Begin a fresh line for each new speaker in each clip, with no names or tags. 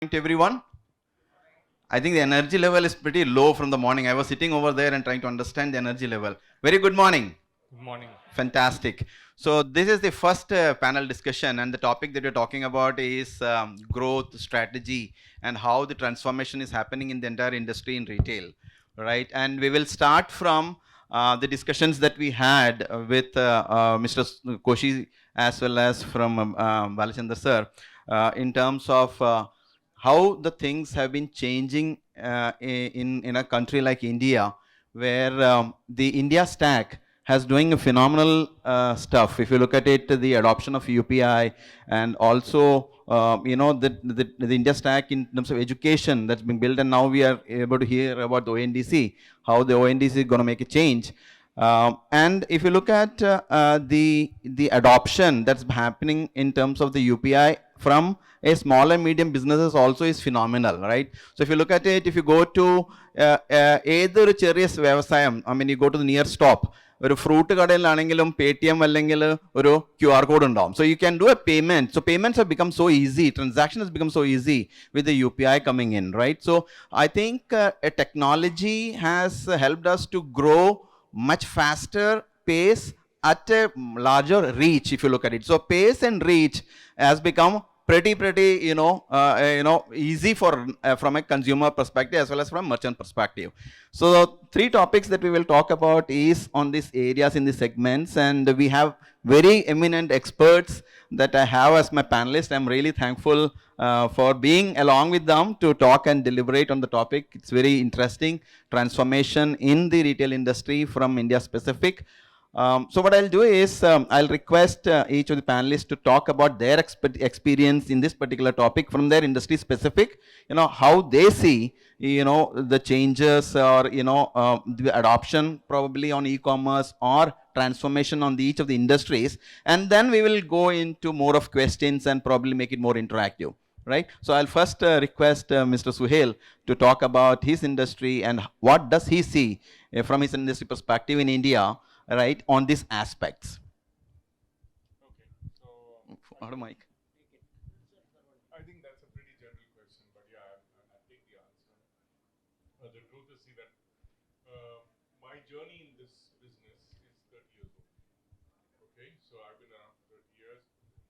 To everyone. I think the energy level is pretty low from the morning. I was sitting over there and trying to understand the energy level. Very good morning.
Good morning.
Fantastic. So this is the first panel discussion, and the topic that we're talking about is growth strategy and how the transformation is happening in the entire industry in retail, right? And we will start from the discussions that we had with Mr. Koshi as well as from Balachandar sir in terms of how the things have been changing in a country like India, where the India stack has doing a phenomenal stuff. If you look at it, the adoption of UPI and also the India stack in terms of education that's been built, and now we are able to hear about the ONDC, how the ONDC is going to make a change. And if you look at the adoption that's happening in terms of the UPI from a small and medium businesses also is phenomenal, right? So if you look at it, if you go to ഏതൊരു ചെറിയ വ്യവസായം, I mean, you go to the near stop, ഒരു fruit കടയിലാണെങ്കിലും Paytm അല്ലെങ്കിൽ ഒരു QR code ഉണ്ടാവും. So you can do a payment. So payments have become so easy. Transaction has become so easy with the UPI coming in, right? So I think a technology has helped us to grow much faster pace at a larger reach, if you look at it. So pace and reach has become pretty easy for from a consumer perspective as well as from merchant perspective. So three topics that we will talk about is on these areas in the segments, and we have very eminent experts that I have as my panelists. I'm really thankful for being along with them to talk and deliberate on the topic. It's very interesting transformation in the retail industry from India specific. So what I'll do is I'll request each of the panelists to talk about their experience in this particular topic from their industry specific, how they see, the changes or, the adoption probably on e-commerce or transformation on each of the industries. And then we will go into more of questions and probably make it more interactive. Right. So I'll first request Mr. Suhail to talk about his industry and what does he see from his industry perspective in India, right, on these aspects.
Okay, so
Mike.
I think that's a pretty general question, but yeah, I'll take the answer. The truth is, see that my journey in this business is 30 years old. Okay, so I've been around for 30 years.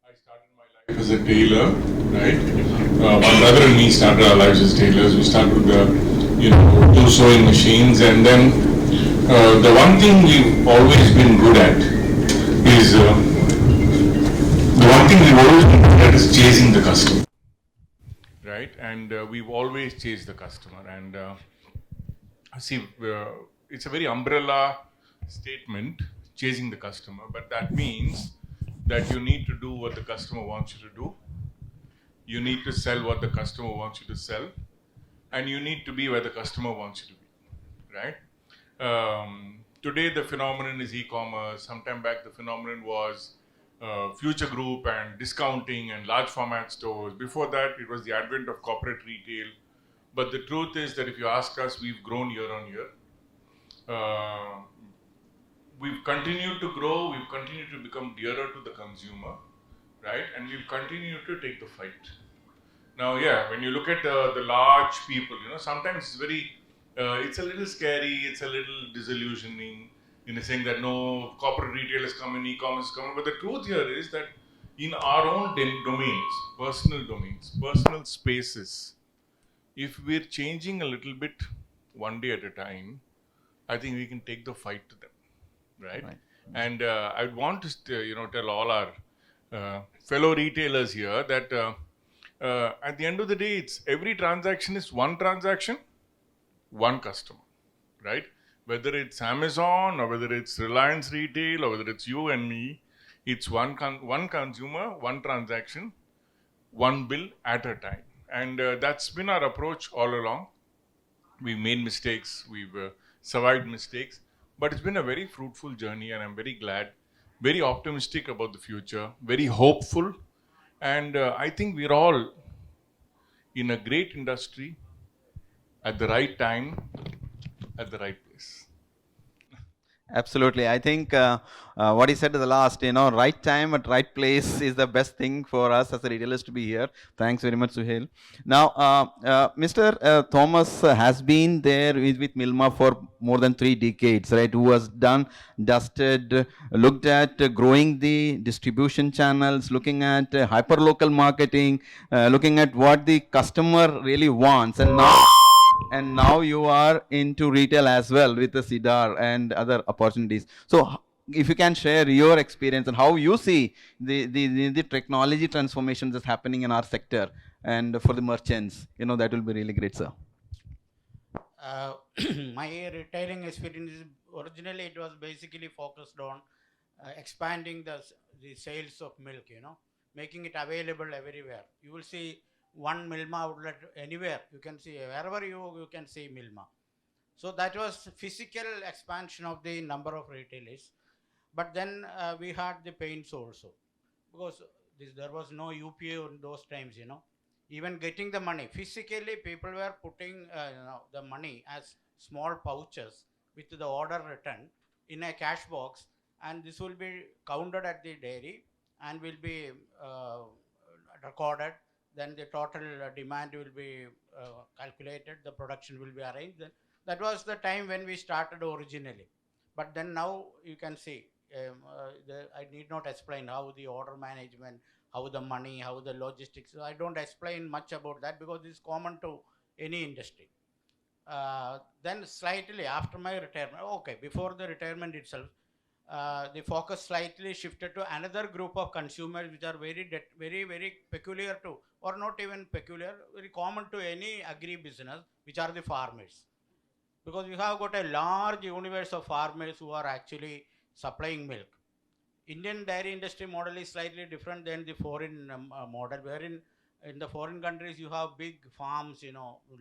I started my life as a tailor, right? My brother and me started our lives as tailors. We started with the, two sewing machines, and then the one thing we've always been good at is chasing the customer, right? And we've always chased the customer. And see, it's a very umbrella statement, chasing the customer, but that means that you need to do what the customer wants you to do. You need to sell what the customer wants you to sell, and you need to be where the customer wants you to be, right? Today the phenomenon is e-commerce. Sometime back the phenomenon was future group and discounting and large format stores. Before that it was the advent of corporate retail. But the truth is that if you ask us, we've grown year on year. We've continued to grow, we've continued to become dearer to the consumer, right? And we've continued to take the fight. Now, yeah, when you look at the large people, sometimes it's very it's a little scary, it's a little disillusioning, saying that no, corporate retail is coming, e-commerce is coming. But the truth here is that in our own domains, personal spaces, if we're changing a little bit one day at a time, I think we can take the fight to them, right? And I would want to tell all our fellow retailers here that at the end of the day, it's every transaction is one transaction, one customer, right? Whether it's Amazon or whether it's Reliance Retail or whether it's you and me, it's one consumer, one transaction, one bill at a time. And that's been our approach all along. We've made mistakes, we've survived mistakes, but it's been a very fruitful journey, and I'm very glad, very optimistic about the future, very hopeful. And I think we're all in a great industry at the right time, at the right place.
Absolutely. I think what he said at the last, right time at right place is the best thing for us as a retailers to be here. Thanks very much, Suhail. Now, Mr. Thomas has been there with Milma for more than 3 decades, right? Who has done, dusted, looked at growing the distribution channels, looking at hyperlocal marketing, looking at what the customer really wants, and now you are into retail as well with the CEDAR and other opportunities. So if you can share your experience and how you see the technology transformation that's happening in our sector and for the merchants, that will be really great, sir.
Uh, my retailing experience is originally it was basically focused on expanding the sales of milk, making it available everywhere. You will see one Milma outlet anywhere. You can see wherever you can see Milma. So that was physical expansion of the number of retailers. But then we had the pains also because there was no UPA in those times, even getting the money physically, people were putting the money as small pouches with the order written in a cash box, and this will be counted at the dairy and will be uh, recorded. Then the total demand will be calculated, the production will be arranged. Then that was the time when we started originally. But then now you can see, I need not explain how the order management, how the money, how the logistics. I don't explain much about that because it's common to any industry. Then slightly after my retirement, okay, before the retirement itself, the focus slightly shifted to another group of consumers which are very, very peculiar to, or not even peculiar, very common to any agri business, which are the farmers. Because we have got a large universe of farmers who are actually supplying milk. Indian dairy industry model is slightly different than the foreign model, wherein in the foreign countries you have big farms,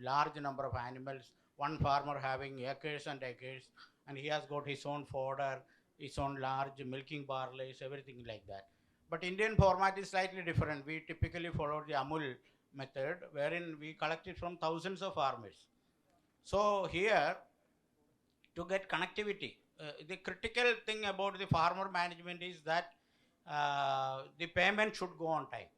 large number of animals, one farmer having acres and acres, and he has got his own fodder, his own large milking barleys, everything like that. But Indian format is slightly different. We typically follow the Amul method, wherein we collect it from thousands of farmers. So here, to get connectivity. The critical thing about the farmer management is that the payment should go on time,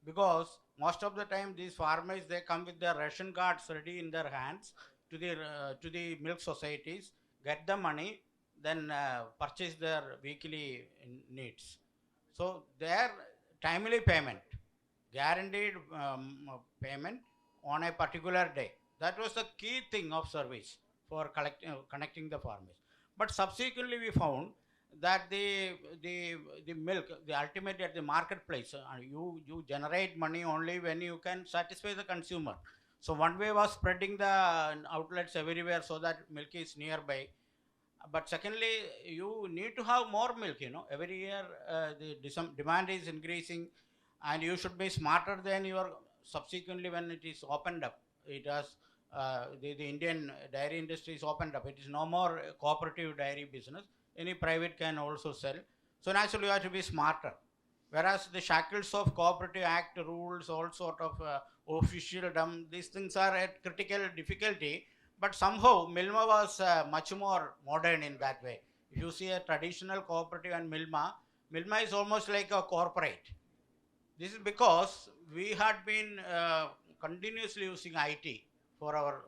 because most of the time these farmers they come with their ration cards ready in their hands to the milk societies, get the money, then purchase their weekly needs. So their timely payment, guaranteed payment on a particular day. That was the key thing of service for connecting the farmers. But subsequently, we found that the milk, the ultimately at the marketplace, you generate money only when you can satisfy the consumer. So one way was spreading the outlets everywhere so that milk is nearby. But secondly, you need to have more milk. Every year the demand is increasing, and you should be smarter than your subsequently when it is opened up. It has the Indian dairy industry is opened up. It is no more a cooperative dairy business. Any private can also sell. So naturally you have to be smarter. Whereas the shackles of cooperative act rules, all sort of officialdom, these things are at critical difficulty. But somehow Milma was much more modern in that way. If you see a traditional cooperative and Milma is almost like a corporate. This is because we had been continuously using IT for our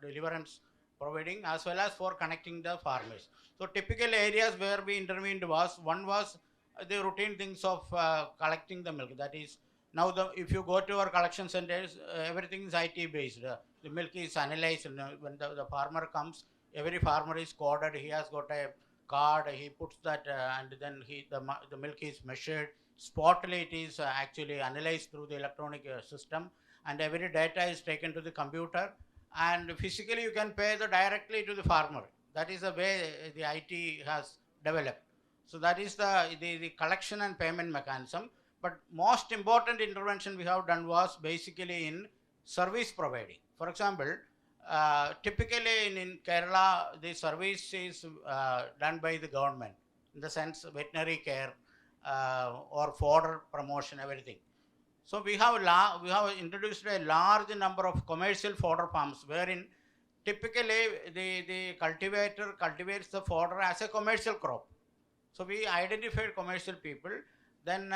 deliverance providing as well as for connecting the farmers. So typical areas where we intervened was, one was the routine things of collecting the milk. That is, now if you go to our collection centers, everything is IT based. The milk is analyzed, and when the farmer comes, every farmer is coded. He has got a card. He puts that, and then the milk is measured. Spotly, it is actually analyzed through the electronic system, and every data is taken to the computer. And physically, you can pay directly to the farmer. That is the way the IT has developed. So that is the collection and payment mechanism. But most important intervention we have done was basically in service providing. For example, typically in Kerala, the service is done by the government, in the sense veterinary care or fodder promotion, everything. So we have introduced a large number of commercial fodder farms, wherein typically the cultivator cultivates the fodder as a commercial crop. So we identified commercial people. Then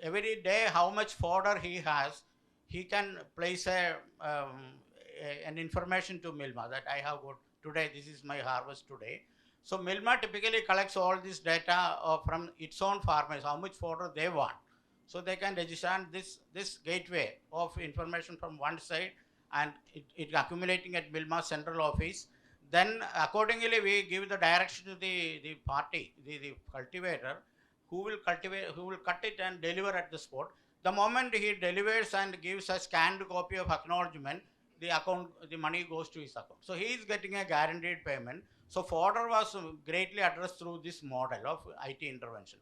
every day how much fodder he has, he can place an information to Milma that I have got today, this is my harvest today. So Milma typically collects all this data from its own farmers, how much fodder they want. So they can register, and this gateway of information from one side, and it accumulating at Milma central office. Then accordingly we give the direction to the party, the cultivator, who will cut it and deliver at the spot. The moment he delivers and gives a scanned copy of acknowledgement, the money goes to his account. So he is getting a guaranteed payment. So fodder was greatly addressed through this model of IT intervention.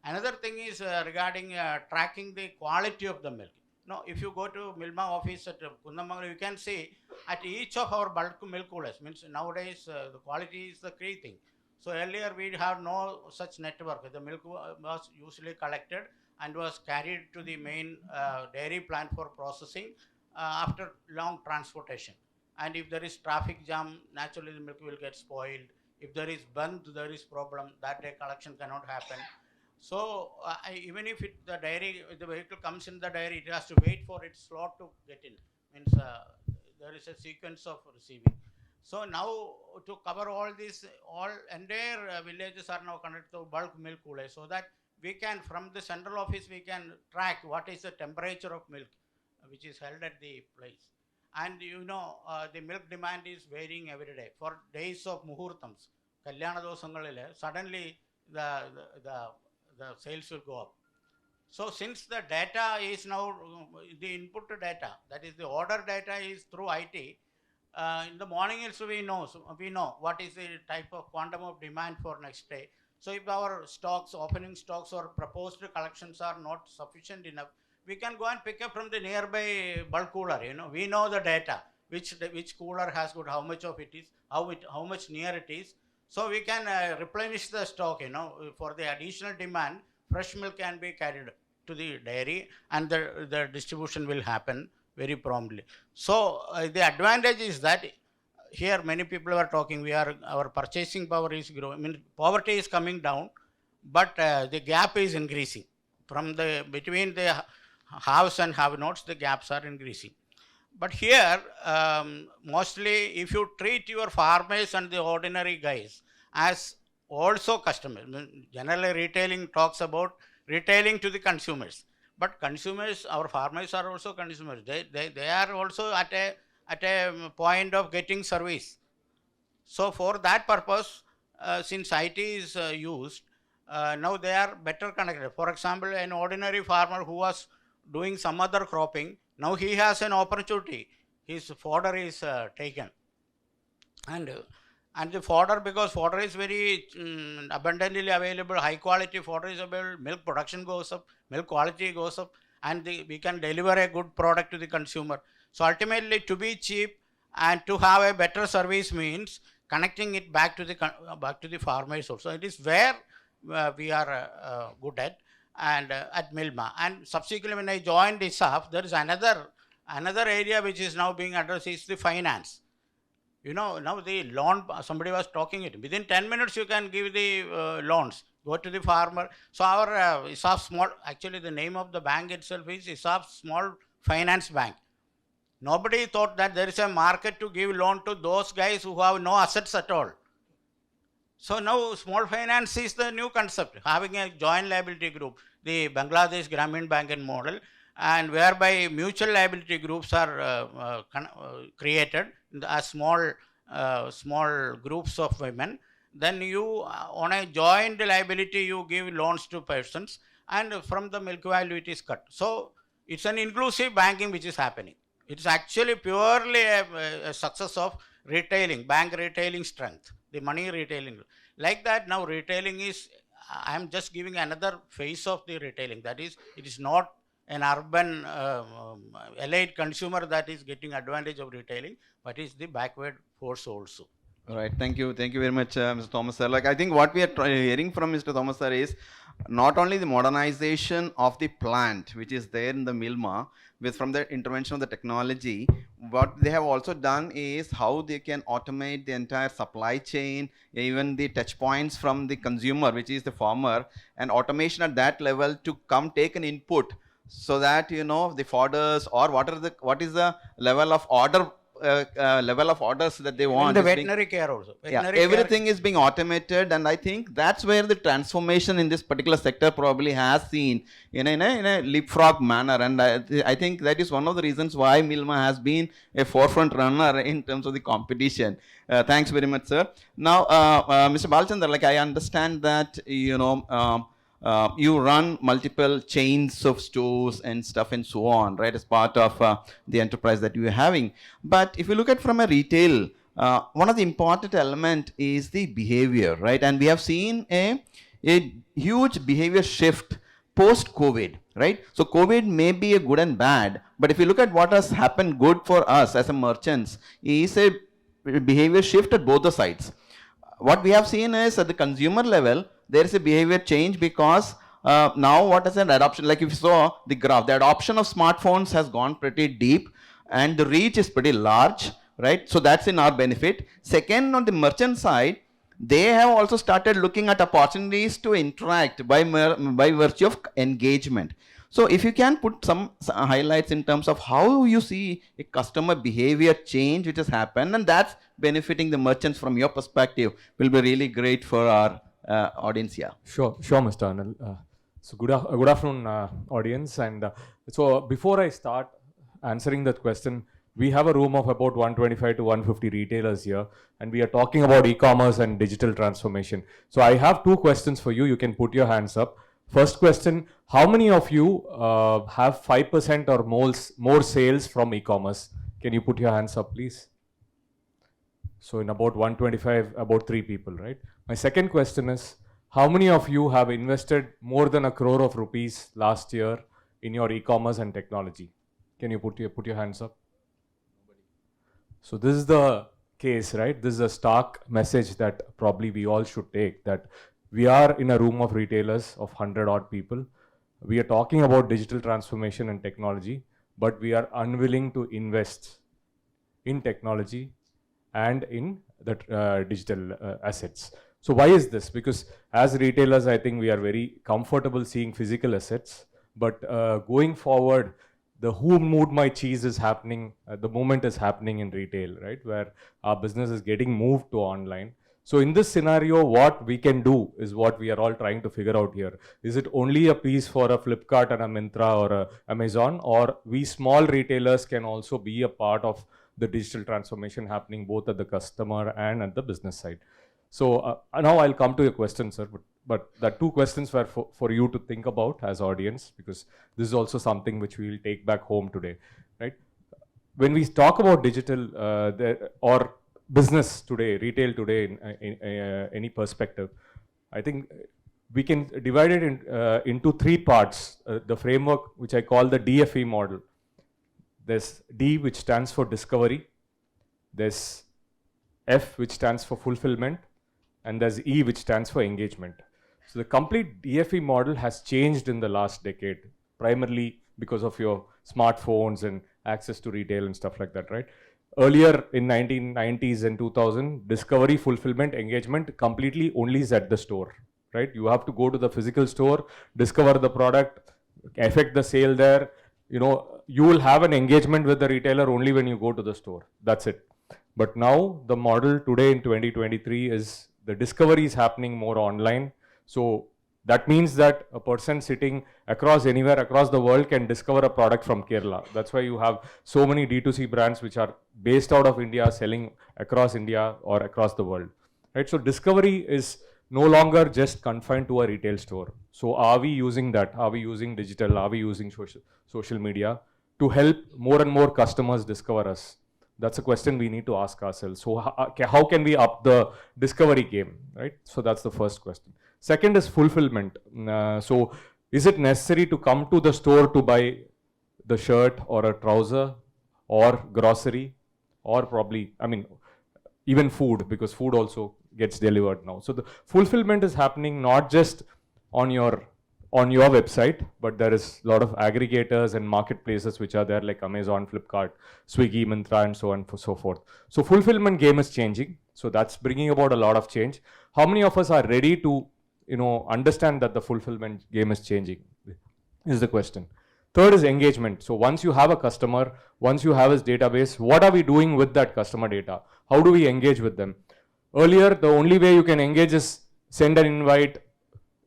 Another thing is regarding tracking the quality of the milk. Now, if you go to Milma office at Kundamangalam, you can see at each of our bulk milk coolers, means nowadays the quality is the key thing. So earlier we had no such network. The milk was usually collected and was carried to the main dairy plant for processing after long transportation. And if there is traffic jam, naturally the milk will get spoiled. If there is burnt, there is problem. That day collection cannot happen. So even if the vehicle comes in the dairy, it has to wait for its slot to get in. Means there is a sequence of receiving. So now to cover all this, all entire villages are now connected to bulk milk coolers, so that we can, from the central office, we can track what is the temperature of milk which is held at the place. And the milk demand is varying every day. For days of muhurtams, Kalyana dosangalile, suddenly the sales will go up. So since the data is now, the input data, that is the order data is through IT, in the morning also we know what is the type of quantum of demand for next day. So if our stocks, opening stocks or proposed collections are not sufficient enough, we can go and pick up from the nearby bulk cooler. We know the data, which cooler has got how much of it is, how much near it is. So we can replenish the stock, for the additional demand. Fresh milk can be carried to the dairy, and the distribution will happen very promptly. So the advantage is that here many people are talking, our purchasing power is growing. I mean, poverty is coming down, but the gap is increasing. Between the haves and have-nots, the gaps are increasing. But here, mostly, if you treat your farmers and the ordinary guys as also customers, generally retailing talks about retailing to the consumers. But consumers, our farmers are also consumers. They are also at a point of getting service. So for that purpose, since IT is used, now they are better connected. For example, an ordinary farmer who was doing some other cropping, now he has an opportunity. His fodder is taken. And the fodder, because fodder is very abundantly available, high quality fodder is available, milk production goes up, milk quality goes up, and we can deliver a good product to the consumer. So ultimately, to be cheap and to have a better service means connecting it back to the farmers also. It is where we are good at, and at Milma. And subsequently, when I joined ISAF, there is another area which is now being addressed is the finance. Now the loan, somebody was talking it. Within 10 minutes, you can give the loans. Go to the farmer. So our ISAF small, actually the name of the bank itself is ISAF Small Finance Bank. Nobody thought that there is a market to give loan to those guys who have no assets at all. So now small finance is the new concept, having a joint liability group, the Bangladesh Grameen Banking model, and whereby mutual liability groups are created as small groups of women. Then you, on a joint liability, you give loans to persons, and from the milk value it is cut. So it's an inclusive banking which is happening. It's actually purely a success of retailing, bank retailing strength, the money retailing. Like that, now retailing is, I am just giving another phase of the retailing. That is, it is not an urban elite consumer that is getting advantage of retailing, but is the backward force also.
All right, thank you very much, Mr. Thomas sir. Like, I think what we are hearing from Mr. Thomas sir is not only the modernization of the plant, which is there in the Milma, with from the intervention of the technology, what they have also done is how they can automate the entire supply chain, even the touch points from the consumer, which is the farmer, and automation at that level to come take an input, so that the fodders or what is the level of orders that they
Even
want
the
is being,
veterinary care also.
yeah,
Veterinary care,
everything is being automated, and I think that's where the transformation in this particular sector probably has seen in a leapfrog manner, and I think that is one of the reasons why Milma has been a forefront runner in terms of the competition. Thanks very much, sir. Now, Mr. Balachandar, like I understand that you run multiple chains of stores and stuff and so on, right, as part of the enterprise that you are having. But if you look at from a retail, one of the important element is the behavior, right? And we have seen a huge behavior shift post COVID, right? So COVID may be a good and bad, but if you look at what has happened good for us as a merchants is a behavior shift at both the sides. What we have seen is at the consumer level, there is a behavior change because now what is an adoption, like if you saw the graph, the adoption of smartphones has gone pretty deep and the reach is pretty large, right? So that's in our benefit. Second, on the merchant side, they have also started looking at opportunities to interact by virtue of engagement. So if you can put some highlights in terms of how you see a customer behavior change which has happened, and that's benefiting the merchants from your perspective, will be really great for our audience here.
Sure, Mr. Anil. So good afternoon, audience. And so before I start answering that question, we have a room of about 125 to 150 retailers here, and we are talking about e-commerce and digital transformation. So I have two questions for you. You can put your hands up. First question, how many of you have 5% or more sales from e-commerce? Can you put your hands up, please? So in about 125, about 3 people, right? My second question is, how many of you have invested more than 1 crore of rupees last year in your e-commerce and technology? Can you put your hands up? So this is the case, right? This is a stark message that probably we all should take, that we are in a room of retailers of 100 odd people. We are talking about digital transformation and technology, but we are unwilling to invest in technology and in the digital assets. So why is this? Because as retailers, I think we are very comfortable seeing physical assets, but going forward, the who moved my cheese is happening, the moment is happening in retail, right? Where our business is getting moved to online. So in this scenario, what we can do is what we are all trying to figure out here. Is it only a piece for a Flipkart and a Myntra or a Amazon, or we small retailers can also be a part of the digital transformation happening both at the customer and at the business side? So now I'll come to your question, sir, but the two questions were for you to think about as audience, because this is also something which we will take back home today, right? When we talk about digital or business today, retail today in any perspective, I think we can divide it into 3 parts. The framework which I call the DFE model. There's D, which stands for discovery. There's F, which stands for fulfillment. And there's E, which stands for engagement. So the complete DFE model has changed in the last decade, primarily because of your smartphones and access to retail and stuff like that, right? Earlier in 1990s and 2000, discovery, fulfillment, engagement completely only is at the store, right? You have to go to the physical store, discover the product, affect the sale there. You know, you will have an engagement with the retailer only when you go to the store. That's it. But now the model today in 2023 is the discovery is happening more online. So that means that a person sitting anywhere across the world can discover a product from Kerala. That's why you have so many D2C brands which are based out of India selling across India or across the world, right? So discovery is no longer just confined to a retail store. So are we using that? Are we using digital? Are we using social media to help more and more customers discover us? That's a question we need to ask ourselves. So how can we up the discovery game, right? So that's the first question. Second is fulfillment. So is it necessary to come to the store to buy the shirt or a trouser or grocery or probably, I mean, even food, because food also gets delivered now. So the fulfillment is happening not just on your website, but there is a lot of aggregators and marketplaces which are there, like Amazon, Flipkart, Swiggy, Myntra, and so on and so forth. So fulfillment game is changing. So that's bringing about a lot of change. How many of us are ready to, understand that the fulfillment game is changing? Is the question. Third is engagement. So once you have a customer, once you have his database, what are we doing with that customer data? How do we engage with them? Earlier, the only way you can engage is send an invite,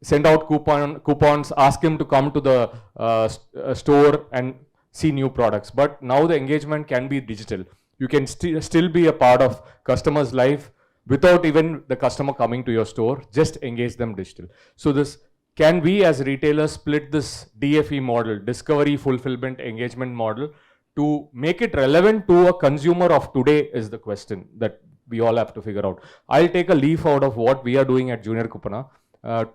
send out coupons, ask him to come to the store and see new products. But now the engagement can be digital. You can still be a part of customer's life without even the customer coming to your store. Just engage them digital. So this, can we as retailers split this DFE model, discovery, fulfillment, engagement model, to make it relevant to a consumer of today is the question that we all have to figure out. I'll take a leaf out of what we are doing at Junior Kupanna.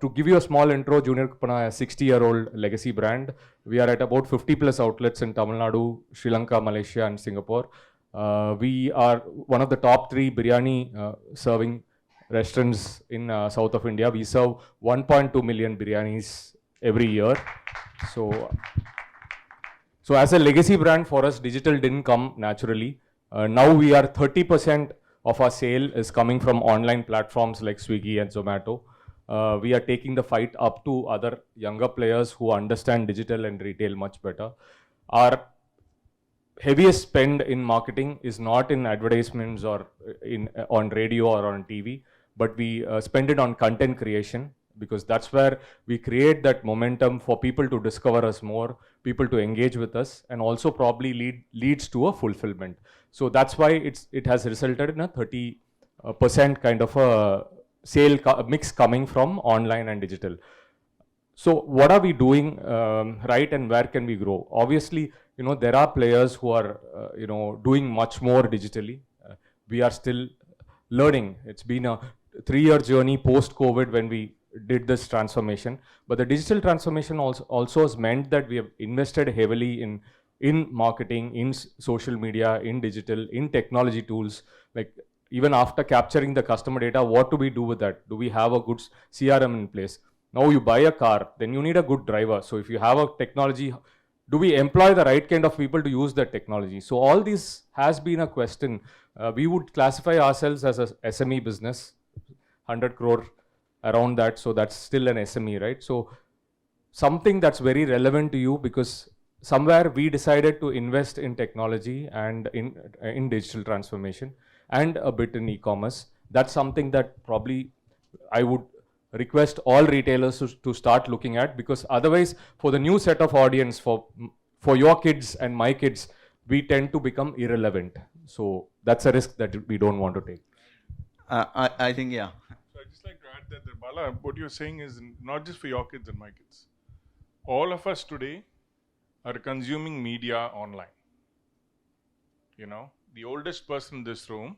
To give you a small intro, Junior Kupanna is a 60-year-old legacy brand. We are at about 50 plus outlets in Tamil Nadu, Sri Lanka, Malaysia, and Singapore. We are one of the top 3 biryani serving restaurants in south of India. We serve 1.2 million biryanis every year. So as a legacy brand for us, digital didn't come naturally. Now we are 30% of our sale is coming from online platforms like Swiggy and Zomato. We are taking the fight up to other younger players who understand digital and retail much better. Our heaviest spend in marketing is not in advertisements or on radio or on TV, but we spend it on content creation, because that's where we create that momentum for people to discover us more, people to engage with us, and also probably leads to a fulfillment. So that's why it has resulted in a 30% kind of a sale mix coming from online and digital. So what are we doing right, and where can we grow? Obviously, there are players who are doing much more digitally. We are still learning. It's been a 3-year journey post-COVID when we did this transformation. But the digital transformation also has meant that we have invested heavily in marketing, in social media, in digital, in technology tools. Like, even after capturing the customer data, what do we do with that? Do we have a good CRM in place? Now you buy a car, then you need a good driver. So if you have a technology, do we employ the right kind of people to use that technology? So all this has been a question. We would classify ourselves as a SME business, 100 crore around that. So that's still an SME, right? So something that's very relevant to you, because somewhere we decided to invest in technology and in digital transformation and a bit in e-commerce. That's something that probably I would request all retailers to start looking at, because otherwise for the new set of audience, for your kids and my kids, we tend to become irrelevant. So that's a risk that we don't want to take.
I think, yeah.
So I'd just like to add that, Bala, what you're saying is not just for your kids and my kids. All of us today are consuming media online. The oldest person in this room,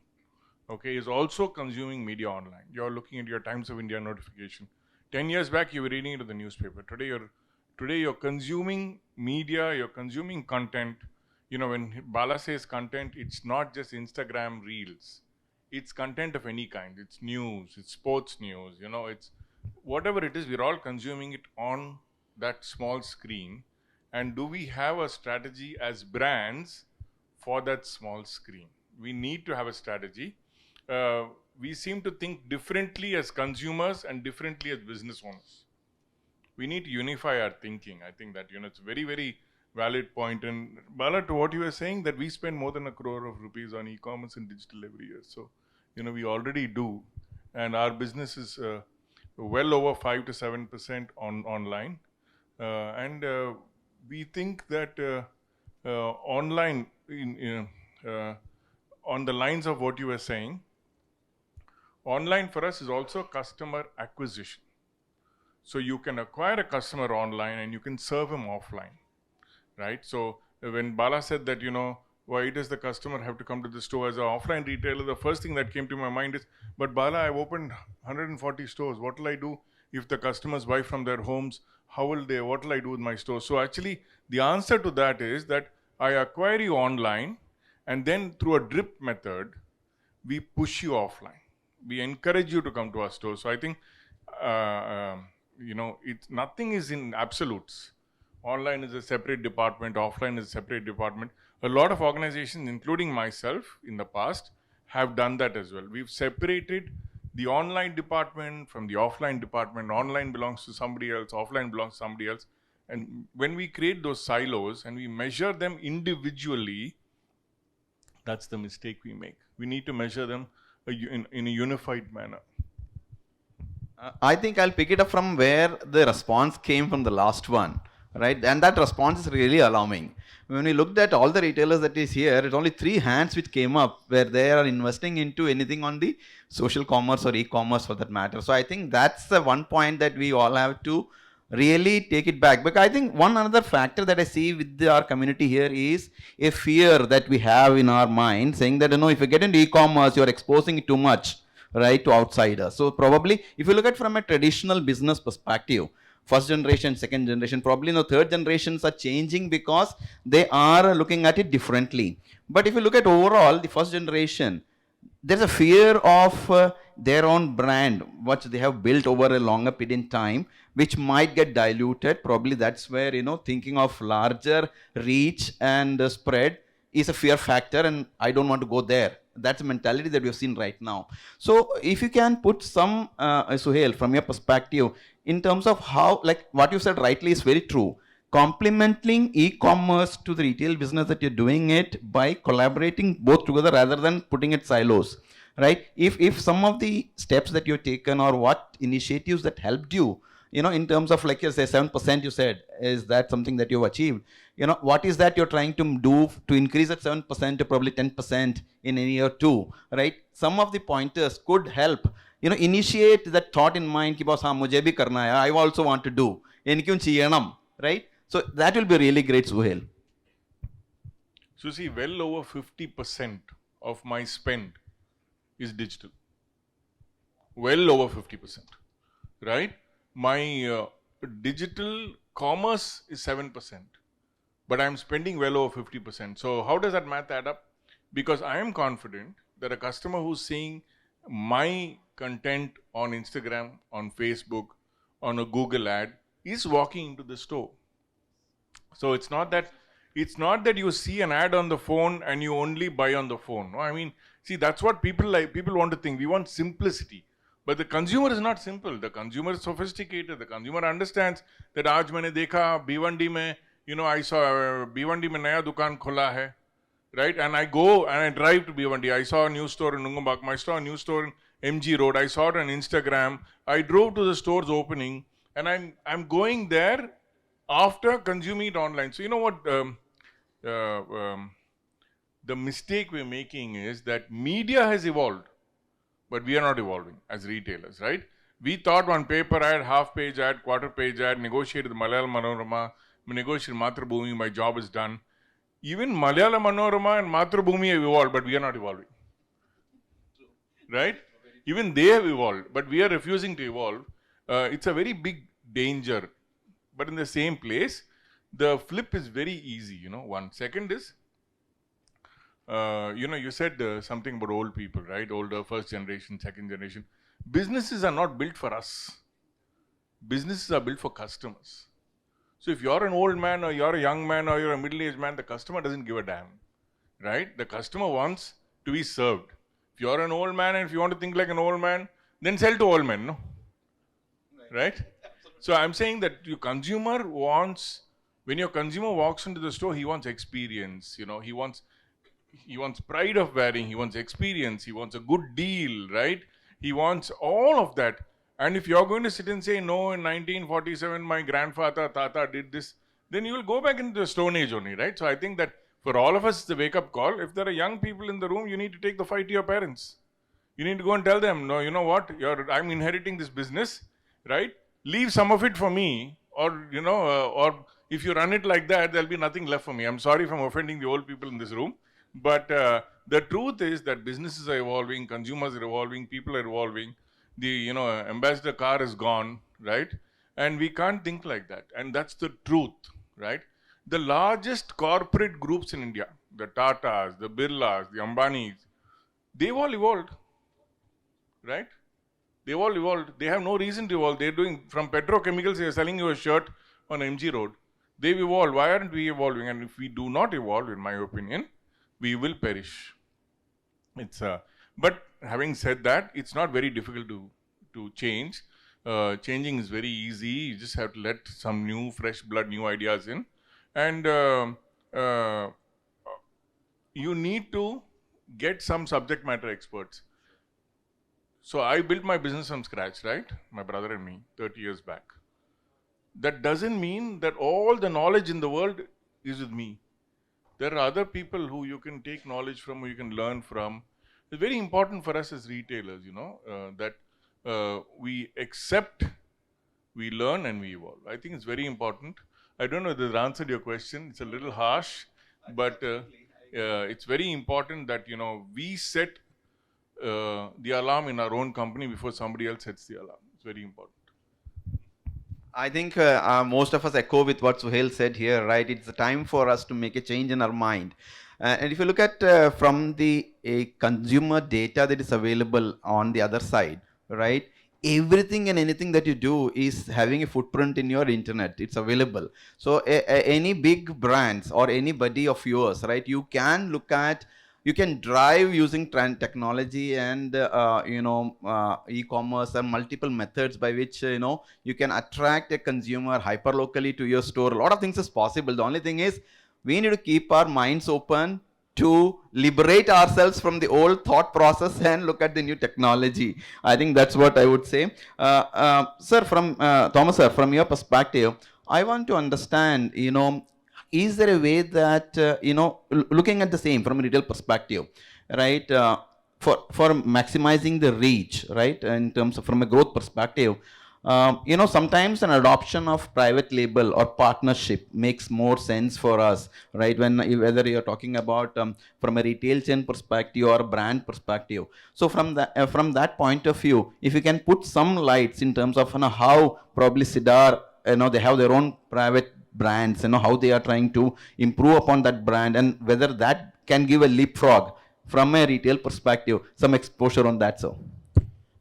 is also consuming media online. You're looking at your Times of India notification. 10 years back, you were reading it in the newspaper. Today you're consuming media, you're consuming content. When Bala says content, it's not just Instagram reels. It's content of any kind. It's news, it's sports news, it's whatever it is, we're all consuming it on that small screen. And do we have a strategy as brands for that small screen? We need to have a strategy. We seem to think differently as consumers and differently as business owners. We need to unify our thinking. I think that, it's a very, very valid point. And Bala, to what you were saying, that we spend more than 1 crore of rupees on e-commerce and digital every year. So, we already do. And our business is well over 5 to 7% online. And we think that online, on the lines of what you were saying, online for us is also customer acquisition. So you can acquire a customer online and you can serve him offline, right? So when Bala said that, why does the customer have to come to the store as an offline retailer? The first thing that came to my mind is, but Bala, I've opened 140 stores. What will I do if the customers buy from their homes? What will I do with my store? So actually, the answer to that is that I acquire you online, and then through a drip method, we push you offline. We encourage you to come to our store. So I think nothing is in absolutes. Online is a separate department, offline is a separate department. A lot of organizations, including myself in the past, have done that as well. We've separated the online department from the offline department. Online belongs to somebody else, offline belongs to somebody else. And when we create those silos and we measure them individually, that's the mistake we make. We need to measure them in a unified manner.
I think I'll pick it up from where the response came from the last one, right? And that response is really alarming. When we looked at all the retailers that is here, it's only 3 hands which came up where they are investing into anything on the social commerce or e-commerce for that matter. So I think that's the one point that we all have to really take it back. But I think one another factor that I see with our community here is a fear that we have in our mind saying that, if you get into e-commerce, you're exposing it too much, right, to outsiders. So probably if you look at from a traditional business perspective, first generation, second generation, probably third generations are changing because they are looking at it differently. But if you look at overall the first generation, there's a fear of their own brand, what they have built over a longer period in time, which might get diluted. Probably that's where, thinking of larger reach and spread is a fear factor, and I don't want to go there. That's a mentality that we've seen right now. So if you can put some, Suhail, from your perspective, in terms of how, like what you said rightly is very true. Complementing e-commerce to the retail business that you're doing it by collaborating both together rather than putting it silos, right? If some of the steps that you've taken or what initiatives that helped you, in terms of like you say 7% you said, is that something that you've achieved? What is that you're trying to do to increase that 7% to probably 10% in a year or two, right? Some of the pointers could help, initiate that thought in mind, ki boss, haan, mujhe bhi karna hai, I also want to do, right? So that will be really great, Suhail.
So see, well over 50% of my spend is digital. Well over 50%, right? My digital commerce is 7%, but I'm spending well over 50%. So how does that math add up? Because I am confident that a customer who's seeing my content on Instagram, on Facebook, on a Google ad is walking into the store. So it's not that you see an ad on the phone and you only buy on the phone. No, I mean, see, that's what people like. People want to think. We want simplicity. But the consumer is not simple. The consumer is sophisticated. The consumer understands that aaj maine dekha B1D mein, I saw B1D mein naya dukaan khola hai, right? And I go and I drive to B1D. I saw a new store in Nungambakkam. I saw a new store in MG Road. I saw it on Instagram. I drove to the store's opening, and I'm going there after consuming it online. So you know what? The mistake we're making is that media has evolved, but we are not evolving as retailers, right? We thought one paper ad, half-page ad, quarter-page ad, negotiated Malayalam Manorama, negotiated Mathrubhumi, my job is done. Even Malayalam Manorama and Mathrubhumi have evolved, but we are not evolving, right? Even they have evolved, but we are refusing to evolve. It's a very big danger. But in the same place, the flip is very easy, One second is, you said something about old people, right? Older, first generation, second generation. Businesses are not built for us. Businesses are built for customers. So if you're an old man or you're a young man or you're a middle-aged man, the customer doesn't give a damn, right? The customer wants to be served. If you're an old man and if you want to think like an old man, then sell to old men, no? Right? So I'm saying that your consumer wants, when your consumer walks into the store, he wants experience, he wants pride of wearing, he wants experience, he wants a good deal, right? He wants all of that. And if you're going to sit and say, no, in 1947, my grandfather, Tata did this, then you will go back into the Stone Age only, right? So I think that for all of us, it's a wake-up call. If there are young people in the room, you need to take the fight to your parents. You need to go and tell them, no, you know what, I'm inheriting this business, right? Leave some of it for me, or if you run it like that, there'll be nothing left for me. I'm sorry if I'm offending the old people in this room, but the truth is that businesses are evolving, consumers are evolving, people are evolving. The ambassador car is gone, right? And we can't think like that, and that's the truth, right? The largest corporate groups in India, the Tatas, the Birlas, the Ambanis, they've all evolved, right? They've all evolved. They have no reason to evolve. They're doing, from petrochemicals, they're selling you a shirt on MG Road. They've evolved. Why aren't we evolving? And if we do not evolve, in my opinion, we will perish. But having said that, it's not very difficult to change. Changing is very easy. You just have to let some new, fresh blood, new ideas in. And you need to get some subject matter experts. So I built my business from scratch, right? My brother and me, 30 years back. That doesn't mean that all the knowledge in the world is with me. There are other people who you can take knowledge from, who you can learn from. It's very important for us as retailers, that we accept, we learn, and we evolve. I think it's very important. I don't know if this answered your question. It's a little harsh, but it's very important that, we set the alarm in our own company before somebody else sets the alarm. It's very important.
I think most of us echo with what Suhail said here, right? It's the time for us to make a change in our mind. And if you look at from the consumer data that is available on the other side, right? Everything and anything that you do is having a footprint in your internet. It's available. So any big brands or anybody of yours, right? You can look at, you can drive using technology and e-commerce and multiple methods by which you can attract a consumer hyper locally to your store. A lot of things is possible. The only thing is we need to keep our minds open to liberate ourselves from the old thought process and look at the new technology. I think that's what I would say. Sir, Thomas sir, from your perspective, I want to understand, is there a way that, looking at the same from a retail perspective, right, for maximizing the reach, right, in terms of from a growth perspective, sometimes an adoption of private label or partnership makes more sense for us, right, whether you're talking about from a retail chain perspective or brand perspective. So from that point of view, if you can put some lights in terms of how probably CEDAR, they have their own private brands, how they are trying to improve upon that brand, and whether that can give a leapfrog from a retail perspective, some exposure on that. So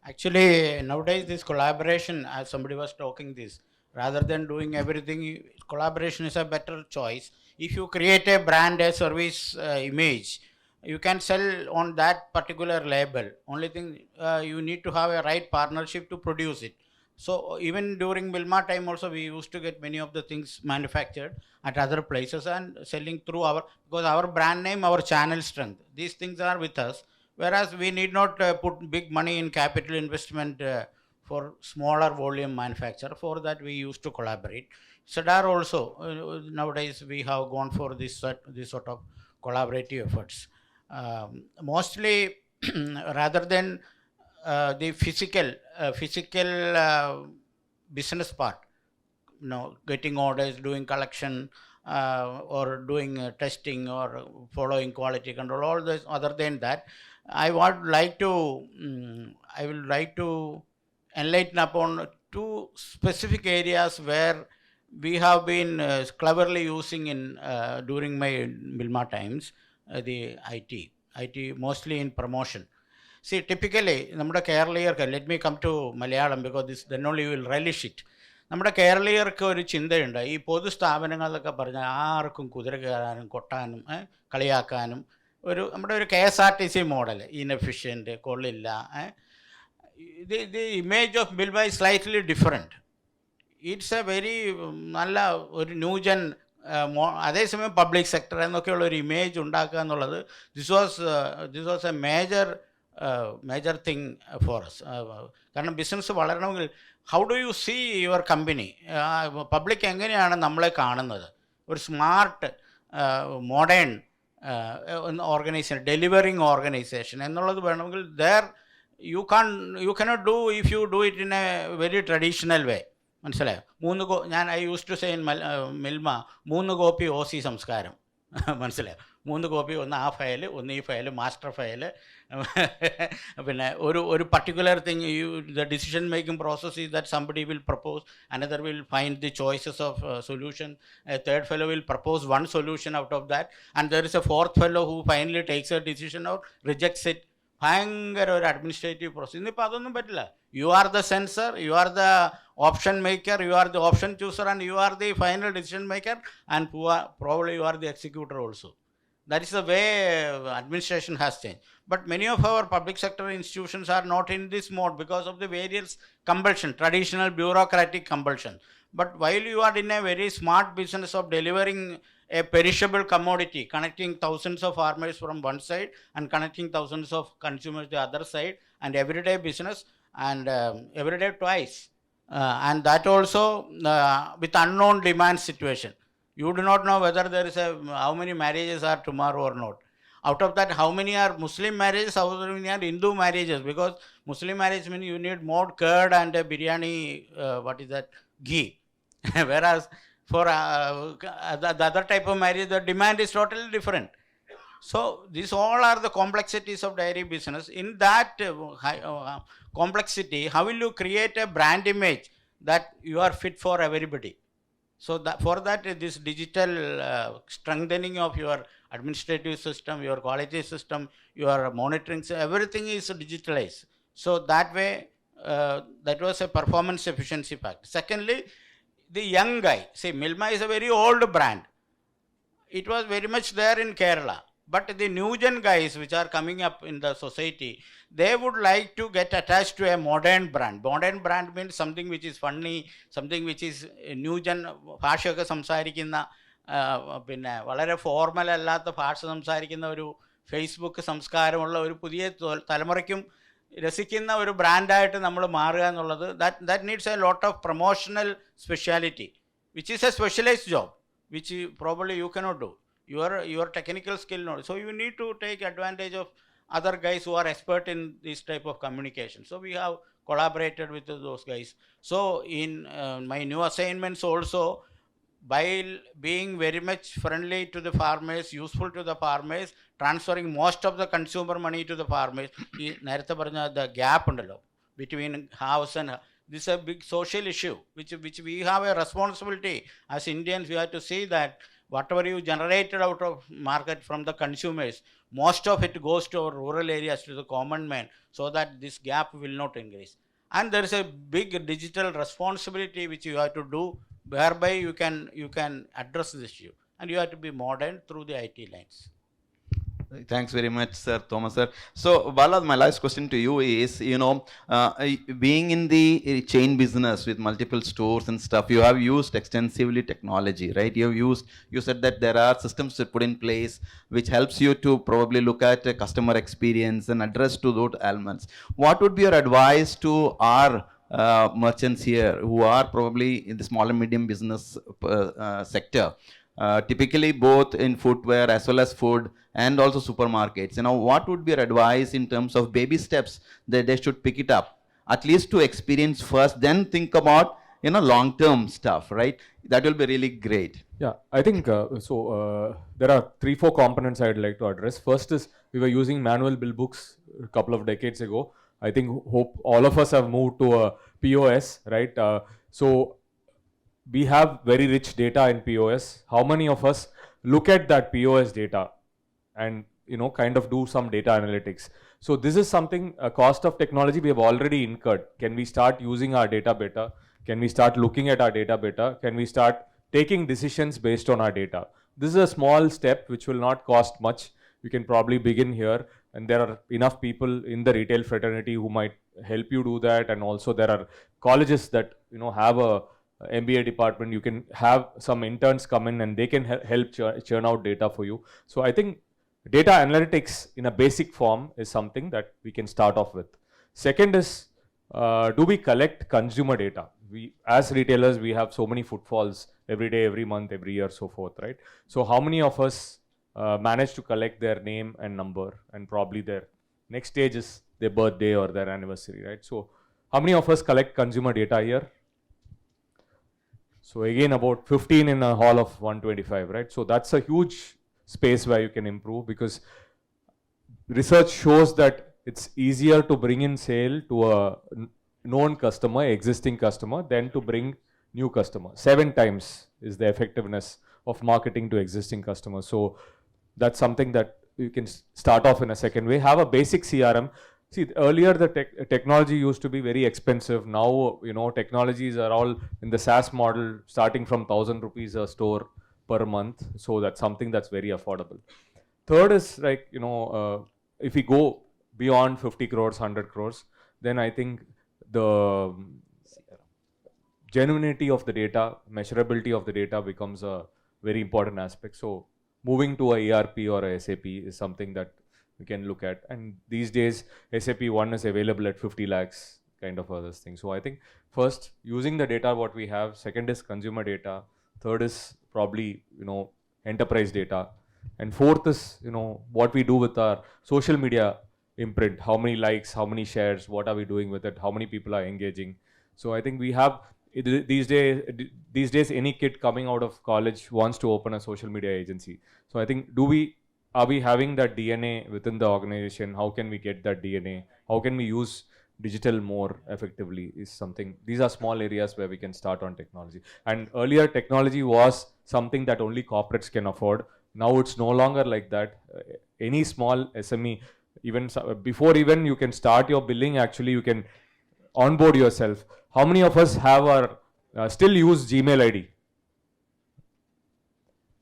actually nowadays this collaboration, as somebody was talking this, rather than doing everything, collaboration is a better choice. If you create a brand, a service image, you can sell on that particular label. Only thing, you need to have a right partnership to produce it. So even during Wilma time also, we used to get many of the things manufactured at other places and selling through because our brand name, our channel strength, these things are with us. Whereas we need not put big money in capital investment for smaller volume manufacture. For that we used to collaborate. CEDAR also, nowadays we have gone for this sort of collaborative efforts. Mostly rather than the physical business part, getting orders, doing collection, or doing testing or following quality control, all this. Other than that, I would like to enlighten upon two specific areas where we have been cleverly using in during my Wilma times, the IT mostly in promotion. See, typically, let me come to Malayalam because then only you will relish it. നമ്മുടെ കേരളീയർക്ക് ഒരു ചിന്തയുണ്ട്, ഈ പൊതുസ്ഥാപനങ്ങളിലൊക്കെ പറഞ്ഞാൽ ആർക്കും കുതിര കയറാനും കൊട്ടാനും കളിയാക്കാനും നമ്മുടെ ഒരു KSRTC മോഡൽ ഇൻഎഫിഷ്യൻറ്റ്, കൊള്ളില്ല. the image of Bilba is slightly different. It's a very നല്ല ഒരു ന്യൂജൻ, അതേസമയം പബ്ലിക് സെക്ടർ എന്നൊക്കെയുള്ള ഒരു ഇമേജ് ഉണ്ടാക്കുക എന്നുള്ളത് this was a major thing for us. കാരണം ബിസിനസ് വളരണമെങ്കിൽ how do you see your company, public എങ്ങനെയാണ് നമ്മളെ കാണുന്നത്, ഒരു smart modern organisation, delivering organisation എന്നുള്ളത് വേണമെങ്കിൽ you cannot do if you do it in a very traditional way. മനസ്സിലായോ? I use to say in Milma 3 copy OC സംസ്കാരം. മനസ്സിലായോ? 3 copy, ഒന്ന് ആ ഫയല്, ഒന്ന് ഈ ഫയല്, മാസ്റ്റർ ഫയല്. പിന്നെ ഒരു particular thing, the decision making process is that somebody will propose, another will find the choices of solution, A third fellow will propose one solution out of that, and there is a fourth fellow who finally takes a decision or rejects it. ഭയങ്കര ഒരു administrative process. ഇന്നിപ്പോൾ അതൊന്നും പറ്റില്ല. You are the censor, you are the option maker, you are the option chooser, and you are the final decision maker, and probably you are the executor also. That is the way administration has changed. But many of our public sector institutions are not in this mode because of the various compulsion, traditional bureaucratic compulsion. But while you are in a very smart business of delivering a perishable commodity, connecting thousands of farmers from one side and connecting thousands of consumers the other side, and everyday business, and everyday twice, and that also with unknown demand situation. You do not know whether there is how many marriages are tomorrow or not. Out of that, how many are Muslim marriages, how many are Hindu marriages? Because Muslim marriage means you need more curd and a biryani, what is that, ghee. Whereas for the other type of marriage, the demand is totally different. So these all are the complexities of dairy business. In that complexity, how will you create a brand image that you are fit for everybody? So that, for that, this digital strengthening of your administrative system, your quality system, your monitoring, everything is digitalized. So that way, that was a performance efficiency factor. Secondly, the young guy, see, Milma is a very old brand. It was very much there in Kerala. But the new gen guys which are coming up in the society, they would like to get attached to a modern brand. Modern brand means something which is funny, something which is new gen ഭാഷയൊക്കെ സംസാരിക്കുന്ന, പിന്നെ വളരെ formal അല്ലാത്ത ഭാഷ സംസാരിക്കുന്ന ഒരു Facebook സംസ്കാരമുള്ള ഒരു പുതിയ തലമുറയ്ക്കും രസിക്കുന്ന ഒരു ബ്രാൻഡായിട്ട് നമ്മൾ മാറുക എന്നുള്ളത്, that needs a lot of promotional speciality, which is a specialized job, which probably you cannot do. Your technical skill not. So you need to take advantage of other guys who are expert in this type of communication. So we have collaborated with those guys. So in my new assignments also, while being very much friendly to the farmers, useful to the farmers, transferring most of the consumer money to the farmers, നേരത്തെ പറഞ്ഞ the gap ഉണ്ടല്ലോ between house and this is a big social issue which we have a responsibility as Indians. We have to see that whatever you generated out of market from the consumers, most of it goes to our rural areas, to the common man, so that this gap will not increase. And there is a big digital responsibility which you have to do, whereby you can address this issue, and you have to be modern through the IT lines.
Thanks very much, sir, Thomas, sir. So, Bala, my last question to you is, being in the chain business with multiple stores and stuff, you have used extensively technology, right? You said that there are systems to put in place which helps you to probably look at customer experience and address to those elements. What would be your advice to our merchants here who are probably in the small and medium business sector? Typically both in footwear as well as food and also supermarkets, what would be your advice in terms of baby steps that they should pick it up, at least to experience first, then think about long term stuff, right? That will be really great.
Yeah, I think there are 3-4 components I'd like to address. First is, we were using manual bill books a couple of decades ago. I think hope all of us have moved to a POS, right? So we have very rich data in POS. How many of us look at that POS data and kind of do some data analytics? So this is something, a cost of technology we have already incurred. Can we start using our data better? Can we start looking at our data better? Can we start taking decisions based on our data? This is a small step which will not cost much. You can probably begin here, and there are enough people in the retail fraternity who might help you do that. And also there are colleges that have a MBA department. You can have some interns come in and they can help churn out data for you. So I think data analytics in a basic form is something that we can start off with. Second is, do we collect consumer data? We, as retailers, we have so many footfalls every day, every month, every year, so forth, right? So how many of us manage to collect their name and number, and probably their next stage is their birthday or their anniversary, right? So how many of us collect consumer data here? So again, about 15 in a hall of 125, right? So that's a huge space where you can improve, because research shows that it's easier to bring in sale to a known customer, existing customer, than to bring new customer. 7 times is the effectiveness of marketing to existing customers. So that's something that you can start off in a second way. Have a basic CRM. See, earlier the technology used to be very expensive. Now, technologies are all in the SaaS model, starting from 1,000 rupees a store per month. So that's something that's very affordable. Third is like, if we go beyond 50 crores, 100 crores, then I think the genuinity of the data, measurability of the data becomes a very important aspect. So moving to a ERP or a SAP is something that we can look at. And these days, SAP 1 is available at 50 lakhs, kind of other things. So I think first, using the data what we have. Second is consumer data. Third is probably, enterprise data. And fourth is, what we do with our social media imprint. How many likes, how many shares, what are we doing with it, how many people are engaging. So I think we have, these days any kid coming out of college wants to open a social media agency. So I think, are we having that DNA within the organization? How can we get that DNA? How can we use digital more effectively is something. These are small areas where we can start on technology. And earlier technology was something that only corporates can afford. Now it's no longer like that. Any small SME, even before even you can start your billing, actually you can onboard yourself. How many of us have our still use Gmail ID?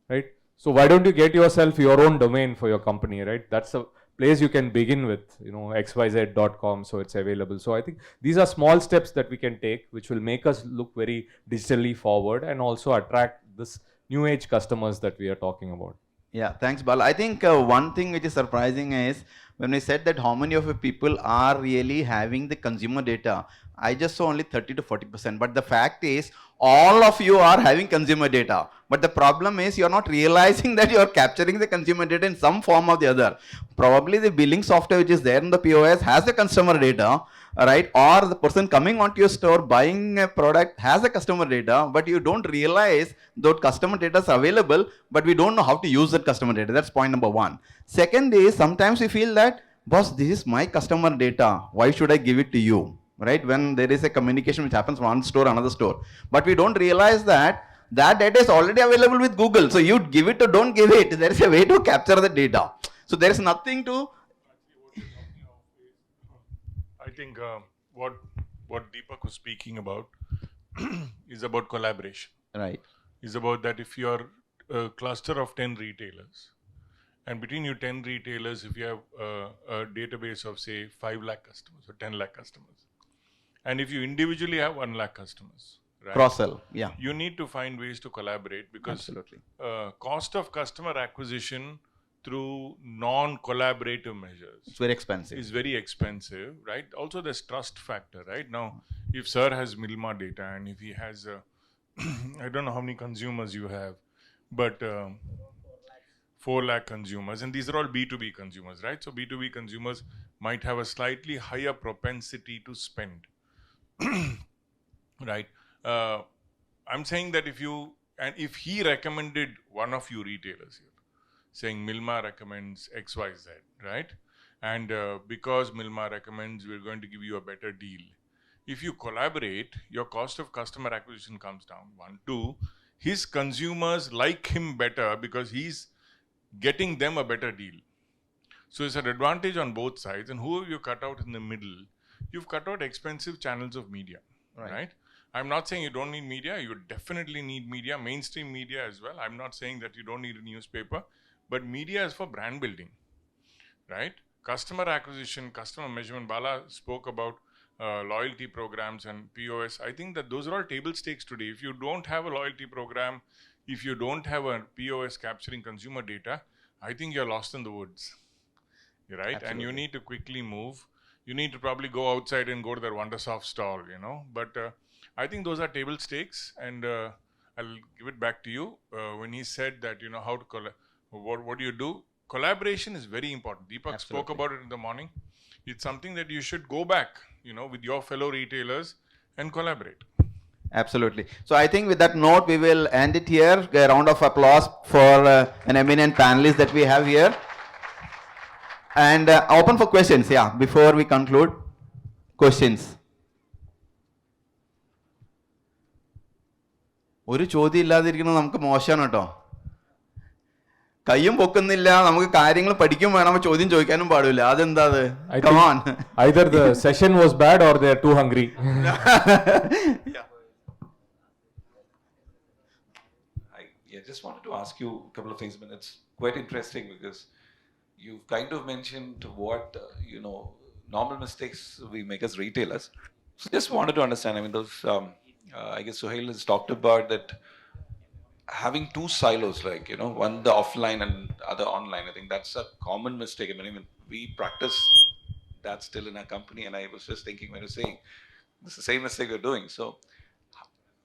Right? So why don't you get yourself your own domain for your company, right? That's a place you can begin with, xyz.com, so it's available. So I think these are small steps that we can take, which will make us look very digitally forward and also attract this new age customers that we are talking about.
Yeah, thanks, Bal. I think one thing which is surprising is when we said that how many of the people are really having the consumer data, I just saw only 30 to 40%. But the fact is, all of you are having consumer data. But the problem is you're not realizing that you're capturing the consumer data in some form or the other. Probably the billing software which is there in the POS has the customer data, right? Or the person coming onto your store buying a product has the customer data, but you don't realize that customer data is available, but we don't know how to use that customer data. That's point number one. Second is sometimes we feel that, boss, this is my customer data. Why should I give it to you? Right? When there is a communication which happens from one store to another store, but we don't realize that that data is already available with Google. So you give it or don't give it, there is a way to capture the data. So there is nothing to.
I think what Deepak was speaking about is about collaboration.
Right.
Is about that if you are a cluster of 10 retailers, and between you 10 retailers, if you have a database of say 5 lakh customers or 10 lakh customers, and if you individually have 1 lakh customers, right?
Cross-sell, yeah.
You need to find ways to collaborate because
Absolutely.
Cost of customer acquisition through non-collaborative measures
It's very expensive.
is very expensive, right? Also, there's trust factor, right? Now, if Sir has Milma data and if he has, I don't know how many consumers you have, but 4 lakh consumers, and these are all B2B consumers, right? So B2B consumers might have a slightly higher propensity to spend, right? I'm saying that if he recommended one of you retailers here, saying Milma recommends XYZ, right? And because Milma recommends, we're going to give you a better deal. If you collaborate, your cost of customer acquisition comes down. 1, 2, his consumers like him better because he's getting them a better deal. So it's an advantage on both sides. And whoever you cut out in the middle, you've cut out expensive channels of media, right? I'm not saying you don't need media. You definitely need media, mainstream media as well. I'm not saying that you don't need a newspaper, but media is for brand building, right? Customer acquisition, customer measurement. Bala spoke about loyalty programs and POS. I think that those are all table stakes today. If you don't have a loyalty program, if you don't have a POS capturing consumer data, I think you're lost in the woods, right? Absolutely. And you need to quickly move. You need to probably go outside and go to their Wondersoft stall, But I think those are table stakes, and I'll give it back to you. When he said that, how to what do you do? Collaboration is very important. Deepak spoke about it in the morning. It's something that you should go back, with your fellow retailers and collaborate.
Absolutely. So I think with that note, we will end it here. A round of applause for an eminent panelist that we have here. And open for questions, before we conclude. Questions. ഒരു ചോദ്യം ഇല്ലാതിരിക്കുന്നത് നമുക്ക് മോശമാണ് കേട്ടോ. കയ്യും പൊക്കുന്നില്ല, നമുക്ക് കാര്യങ്ങൾ പഠിക്കും വേണം, ചോദ്യം ചോദിക്കാനും പാടില്ല. അതെന്താ അത്?
I
Come
think
on.
either the session was bad or they're too hungry.
Yeah.
I just wanted to ask you a couple of things. I mean, it's quite interesting because you've kind of mentioned what normal mistakes we make as retailers. So just wanted to understand. I mean, those I guess Suhail has talked about that having two silos, like one the offline and other online. I think that's a common mistake. I mean, even we practice that still in our company. And I was just thinking when you're saying this is the same mistake we're doing. So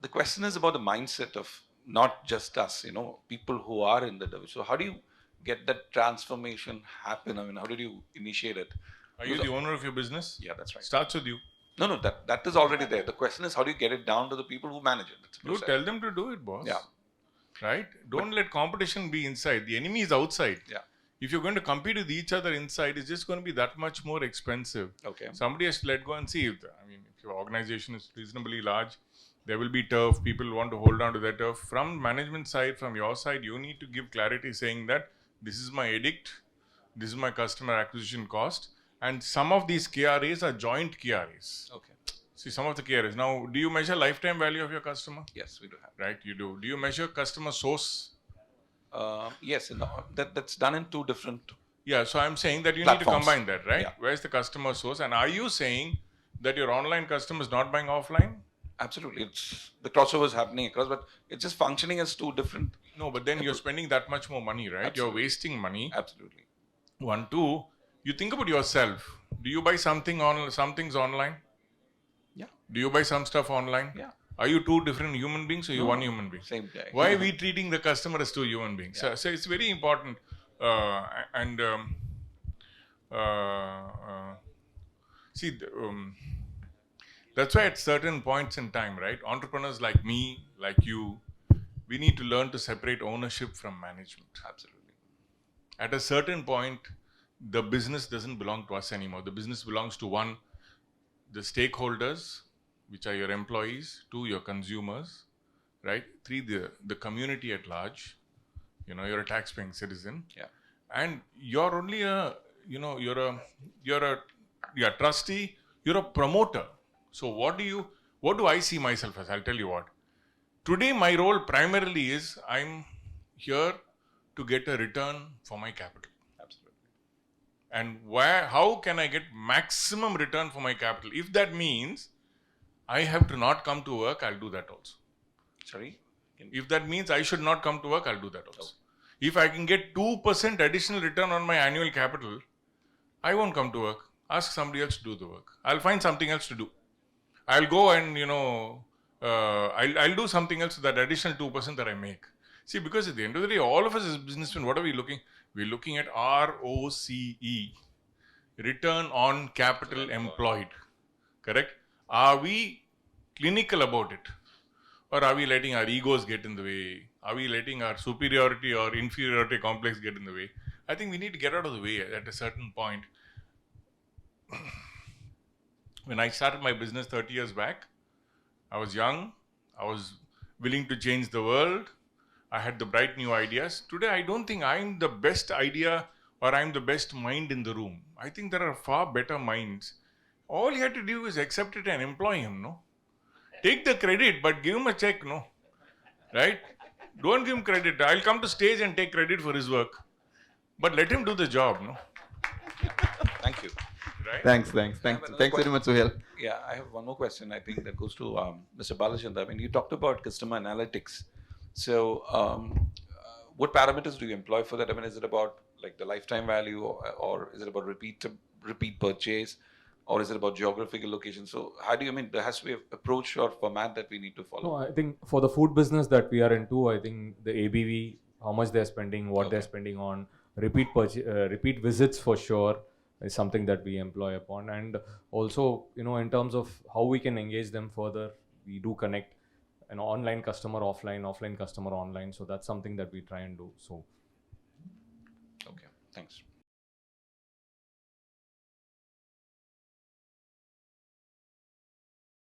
the question is about the mindset of not just us, people who are in the division. So how do you get that transformation happen? I mean, how did you initiate it?
Are you the owner of your business?
Yeah, that's right.
Starts with you.
No, that is already there. The question is how do you get it down to the people who manage it? That's the
You
process.
tell them to do it, boss.
Yeah.
Right? Don't let competition be inside. The enemy is outside.
Yeah.
If you're going to compete with each other inside, it's just going to be that much more expensive.
Okay.
Somebody has to let go and see if your organization is reasonably large, there will be turf. People want to hold on to that turf. From management side, from your side, you need to give clarity saying that this is my edict, this is my customer acquisition cost, and some of these KRAs are joint KRAs.
Okay.
See, some of the KRAs. Now, do you measure lifetime value of your customer?
Yes, we do have.
Right, you do. Do you measure customer source?
Yes, that's done in two different.
Yeah, so I'm saying that you
Platforms.
need to combine that, right?
Yeah.
Where's the customer source? And are you saying that your online customer is not buying offline?
Absolutely, it's the crossover is happening across, but it's just functioning as two different.
No, but then you're spending that much more money, right?
Absolutely.
You're wasting money.
Absolutely.
One, two, you think about yourself. Do you buy some things online?
Yeah.
Do you buy some stuff online?
Yeah.
Are you two different human beings or you one human being?
Same guy.
Why are we treating the customer as two human beings?
Yeah.
So it's very important. And see, that's why at certain points in time, right? Entrepreneurs like me, like you, we need to learn to separate ownership from management.
Absolutely.
At a certain point, the business doesn't belong to us anymore. The business belongs to one, the stakeholders, which are your employees, two, your consumers, right? Three, the community at large. You're a tax-paying citizen.
Yeah.
And you're only you're a trustee, you're a promoter. So what do I see myself as? I'll tell you what. Today, my role primarily is I'm here to get a return for my capital.
Absolutely.
And how can I get maximum return for my capital? If that means I have to not come to work, I'll do that also.
Sorry?
If that means I should not come to work, I'll do that also. If I can get 2% additional return on my annual capital, I won't come to work. Ask somebody else to do the work. I'll find something else to do. I'll go and, I'll do something else with that additional 2% that I make. See, because at the end of the day, all of us as businessmen, what are we looking? We're looking at ROCE, return on capital employed. Correct? Are we clinical about it? Or are we letting our egos get in the way? Are we letting our superiority or inferiority complex get in the way? I think we need to get out of the way at a certain point. When I started my business 30 years back, I was young, I was willing to change the world, I had the bright new ideas. Today, I don't think I'm the best idea or I'm the best mind in the room. I think there are far better minds. All you have to do is accept it and employ him, no? Take the credit, but give him a check, no? Right? Don't give him credit. I'll come to stage and take credit for his work. But let him do the job, no?
Thank you.
Right?
Thanks
another
very much, Suhail.
Yeah, I have one more question. I think that goes to Mr. Balachandar. I mean, you talked about customer analytics. So, what parameters do you employ for that? I mean, is it about like the lifetime value, or is it about repeat purchase, or is it about geographical location? So, how do you there has to be an approach or format that we need to follow?
No, I think for the food business that we are into, I think the ABV, how much they're spending, what they're spending on, repeat visits for sure is something that we employ upon. And also, in terms of how we can engage them further, we do connect an online customer offline customer online. So that's something that we try and do. So.
Okay, thanks.